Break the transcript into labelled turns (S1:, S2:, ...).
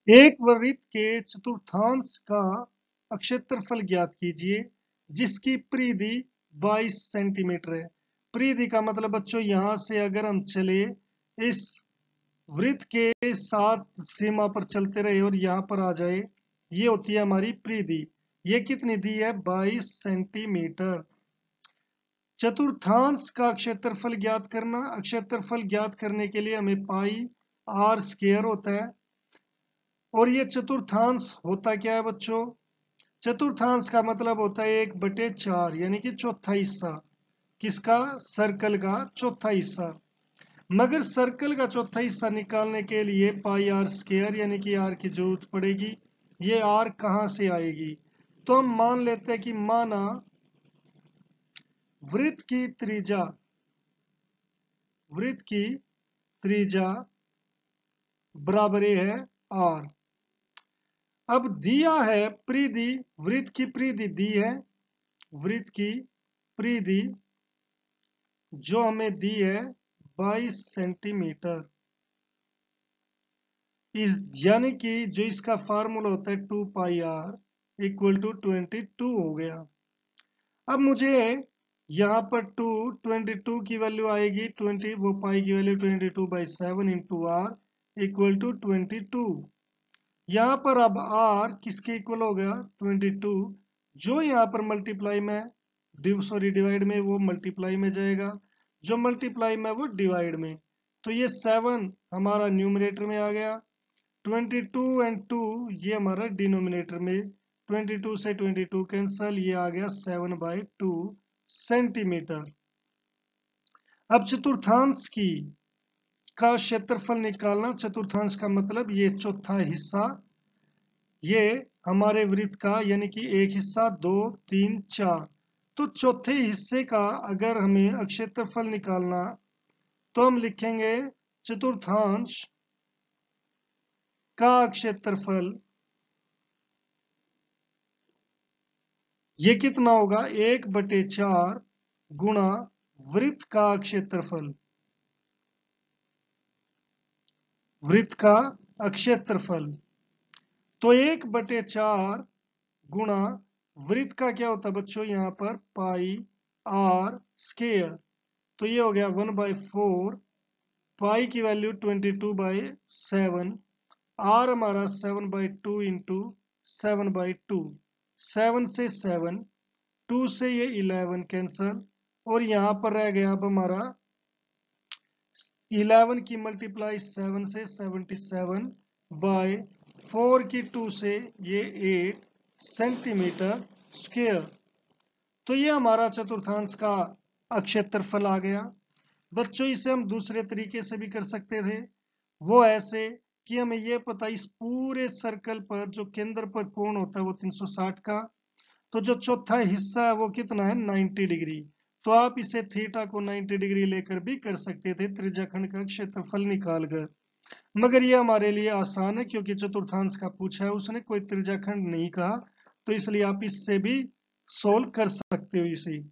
S1: एक वृत्त के चतुर्थांश का क्षेत्रफल ज्ञात कीजिए जिसकी परिधि 22 सेंटीमीटर है। परिधि का मतलब बच्चों यहां से अगर हम चले इस वृत्त के साथ सीमा पर चलते रहे और यहाँ पर आ जाए, ये होती है हमारी परिधि। ये कितनी दी है? 22 सेंटीमीटर। चतुर्थांश का क्षेत्रफल ज्ञात करना। क्षेत्रफल ज्ञात करने के लिए हमें पाई आर स्क्वायर होता है। और ये चतुर्थांश होता क्या है बच्चों? चतुर्थांश का मतलब होता है 1/4 यानी कि चौथा हिस्सा। किसका? सर्कल का चौथा हिस्सा। मगर सर्कल का चौथा हिस्सा निकालने के लिए पाई आर स्क्वायर यानी कि आर की जरूरत पड़ेगी। ये आर कहां से आएगी? तो हम मान लेते हैं कि माना वृत्त की त्रिज्या बराबर है आर। अब दिया है परिधि, वृत्त की परिधि दी है। वृत्त की परिधि जो हमें दी है 22 सेंटीमीटर। इस यानी कि जो इसका फार्मूला होता है 2 पाई आर इक्वल टू 22 हो गया। अब मुझे यहाँ पर 22 की वैल्यू आएगी 20, वो पाई की value 22/7 into r equal to 22। यहाँ पर अब आर किसके इक्वल हो गया? 22। जो यहाँ पर मल्टीप्लाई में डिवाइड में, वो मल्टीप्लाई में जाएगा। जो मल्टीप्लाई में वो डिवाइड में। तो ये 7 हमारा न्यूमरेटर में आ गया। 22 एंड 2 ये हमारा डिनोमिनेटर में। 22 से 22 कैंसल, ये आ गया 7/2 सेंटीमीटर। अब चतुर्थांश का क्षेत्रफल निकालना। चतुर्थांश का मतलब ये चौथा हिस्सा, ये हमारे वृत्त का, यानी कि एक हिस्सा 2 3 4। तो चौथे हिस्से का अगर हमें क्षेत्रफल निकालना तो हम लिखेंगे चतुर्थांश का क्षेत्रफल। ये कितना होगा? 1/4 गुणा वृत्त का क्षेत्रफल। वृत्त का क्षेत्रफल तो 1/4 गुणा वृत्त का क्या होता है बच्चों? यहाँ पर पाई आर स्क्वायर। तो ये हो गया 1/4। पाई की वैल्यू 22/7। आर हमारा 7/2 इंटू 7/2। 7 से 7, 2 से ये 11 कैंसल। और यहाँ पर रह गया अब हमारा 11 की मल्टीप्लाई 7 से 77/4 की 2 से ये 8 सेंटीमीटर स्क्वायर। तो ये हमारा चतुर्थांश का क्षेत्रफल आ गया। बच्चों इसे हम दूसरे तरीके से भी कर सकते थे। वो ऐसे कि हमें ये पता इस पूरे सर्कल पर जो केंद्र पर कोण होता है वो 360 का। तो जो चौथा हिस्सा है वो कितना है? 90 डिग्री। तो आप इसे थीटा को 90 डिग्री लेकर भी कर सकते थे त्रिज्याखंड का क्षेत्रफल निकालकर। मगर ये हमारे लिए आसान है क्योंकि चतुर्थांश का पूछा है उसने, कोई त्रिज्याखंड नहीं कहा। तो इसलिए आप इससे भी सोल्व कर सकते हो इसे।